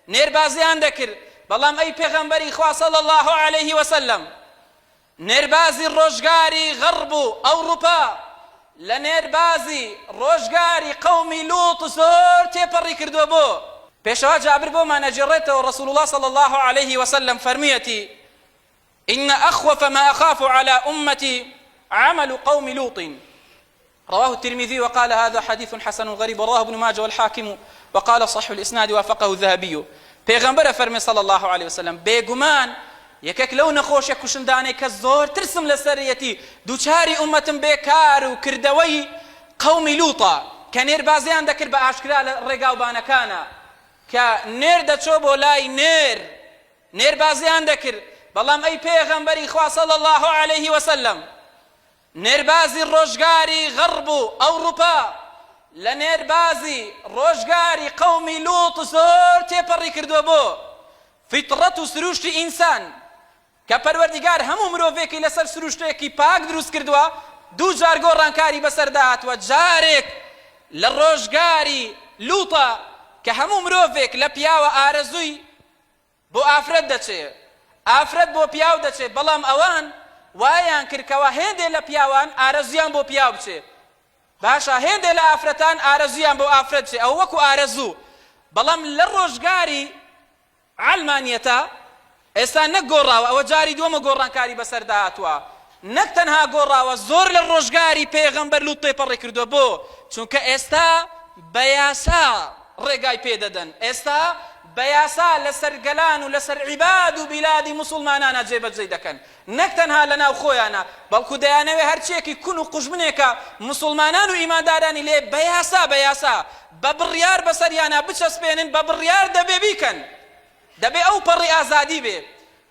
نێربازیان دەکرد. بەڵام ئەی پێغەمبەری خوا صلی الله عليه وسلم، نێربازی ڕۆژگاری غەرب و ئەوروپا لە نێربازی ڕۆژگاری قەومی لوط زۆر تێپەڕی کردووە. بۆ پێشەوا جابر بۆمان ئەجێڕێتەوە ڕسول الله صلی الله عليه وسلم فەرمیەتی: إن أخوف ما أخاف على أمتي عمل قوم لوط. رواه الترمذي وقال هذا حديث حسن غريب، رواه ابن ماجه والحاكم وقال صح الإسناد وافقه الذهبي. پیغمبر فرمی صلی الله عليه وسلم بێگومان یەکێک لەو نەخۆشیە کوشندانەی کە زۆر ترسم لەسەرەتی دووچاری ئومەتم بێکار و کردەوەی قەومی لووتە کە نێربازیان دەکرد بە ئاشکرا لە ڕێگاوبانەکانە، کە نێر دەچۆ بۆ لای نێربازیان دەکرد. بەڵام ئەی پێغەمبەری خوا صلی الله عليه وسلم، نێربازی ڕۆژگاری غەرب و ئەوروپا لە نێربازی ڕۆژگاری قەومی لوط زۆر تێپەڕی کردووە. بۆ فیتڕەت و سروشتی ئینسان کە پەروەردیگار هەموو مرۆڤێکی لەسەر سروشتێکی پاک دروست کردووە، دوو جار گۆڕانکاری بەسەردا هاتووە. جارێک لە ڕۆژگاری لوطە کە هەموو مرۆڤێک لە پیاوە ئارەزووی بۆ ئافرەت دەچێت، ئافرەت بۆ پیاو دەچێت. بەڵام ئەوان وایان کردکەوە هێندێ لە پیاوان ئارەزویان بۆ پیاو بچێت، باشە هێندێ لە ئافرەتان ئارەزویان بۆ ئافرەت چێ، ئەو وەکو ئارەزوو. بەڵام لە ڕۆژگاری عەلمانیەتە ئێستا نەک گۆڕاوە، ئەوە جاری دووەمە گۆڕانکاری بەسەردا هاتووە، نەک تەنها گۆڕاوە، زۆر لە ڕۆژگاری پێغەمبەر لوط تێپەڕی کردووە. بۆ چونکە ئێستا بە یاسا ڕێگای پێدەدەن، ئێستا بە یاسا لەسەر گەلان و لەسەر عیباد و بیلادی موسڵمانانە جێبەجێ دەکەن، نەک تەنها لە ناو خۆیانە، بەڵکو دەیانەوێ هەرچیەکی کون و قوژمنێکە مسڵمانان و ئیماندارانی لێ بە یاسا بە بڕیار بەسەریانە بچەسپێنن، بە بڕیار دەبێ بیکەن، دەبێ ئەو پەڕی ئازادی بێ.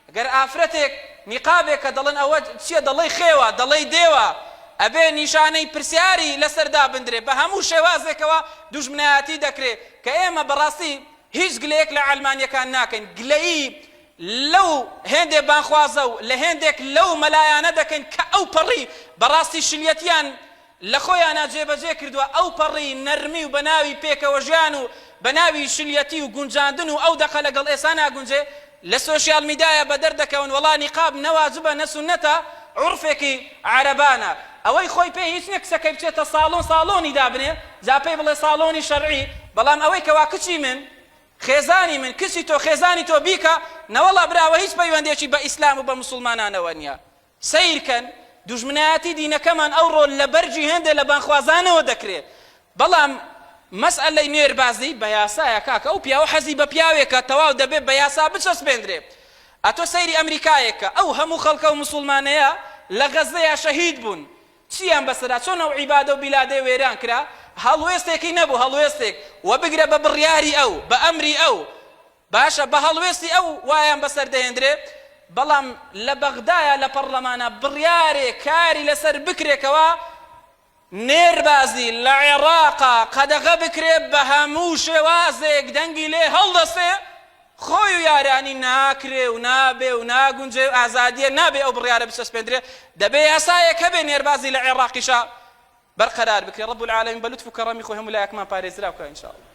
ئەگەر ئافرەتێک نیقابێک کە دەڵێن ئەوە چییە، دەڵێ خێوە، دەڵێ دێوە، ئەبێ نیشانەی پرسیاری لەسەردا بندرێ، بە هەموو شێوازێکەوە دوژمنایەتی دەکرێت. کە ئێمە بەڕاستی هیچ گلەیەک لە عەلمانیەکان ناکەین، گلەیی لەو هێندێ بانخوازە و لە هێندێک لەو مەلایانە دەکەین کە ئەو پەڕی بەڕاستی شلیەتیان لە خۆیانە جێبەجێ کردووە، ئەو پەڕی نەرمی و بە ناوی پێکەوە ژیان و بە ناوی شلیەتی و گونجاندن و ئەو دەقە لەگەڵ ئێستا ناگونجێ. لە سۆشیال میدیایە بە دەردەکەون وەڵا نیقاب نەواجبە نەسونەتە، عورفێکی عەرەبانە. ئەوەی خۆی پێ هیچ نییە کچەکەی بچێتە ساڵۆنی دابنێ، جا پێی بڵێ ساڵۆنی شەرعی. بەڵام ئەوەی کەوا کچی من خێزانی من کچی تۆ خێزانی تۆ بیکە، نەوەڵا براوە هیچ پەیوەندێکی بە ئیسلام و بە موسڵمانانەوە نییە. سەیرکەن دوژمنایەتی دینەکەمان ئەوڕۆ لە بەرجی هێندێ لە بانخوازانەوە دەکرێت. بەڵام مەسئەلەی نوێربازی بە یاسایە کاکە، ئەو پیاوە حەزی بە پیاوێکە تەواو دەبێت بە یاسا بچەسپێندرێ. ئەتۆ سەیری ئەمریکایەکە، ئەو هەموو خەڵکە و موسڵمانەیە لە غەزەیە شەهید بوون، چیان بەسەرا چۆن ئەو عیبادە و بیلادەی وێران کرا، هەڵوێستێکی نەبوو، هەڵوێستێک وە بگرە بە بڕیاری ئەو، بە ئەمری ئەو، باشە بە هەڵوێستی ئەو وایان بەسەر دەهێنرێ. بەڵام لە بەغدایە لە پەرلەمانە بڕیارێک کاری لەسەر بکرێکەوە نێربازی لە عێراقا قەدەغە بکرێت بە هەموو شێوازێک دەنگی لێ هەڵدەستێ، خۆی و یارانی ناکرێ و نابێ و ناگونجێ و ئازادیە نابێ ئەو بڕیارە بچەسپێندرێ. دەبێ یاسایەک هەبێ نێربازی لە عێراقیشە بەرقەرار بکرێ. رب العالمین بە لوتف و کەڕەمی خۆی هەموو لایەکمان پارێزراوکە ئینشاءالله.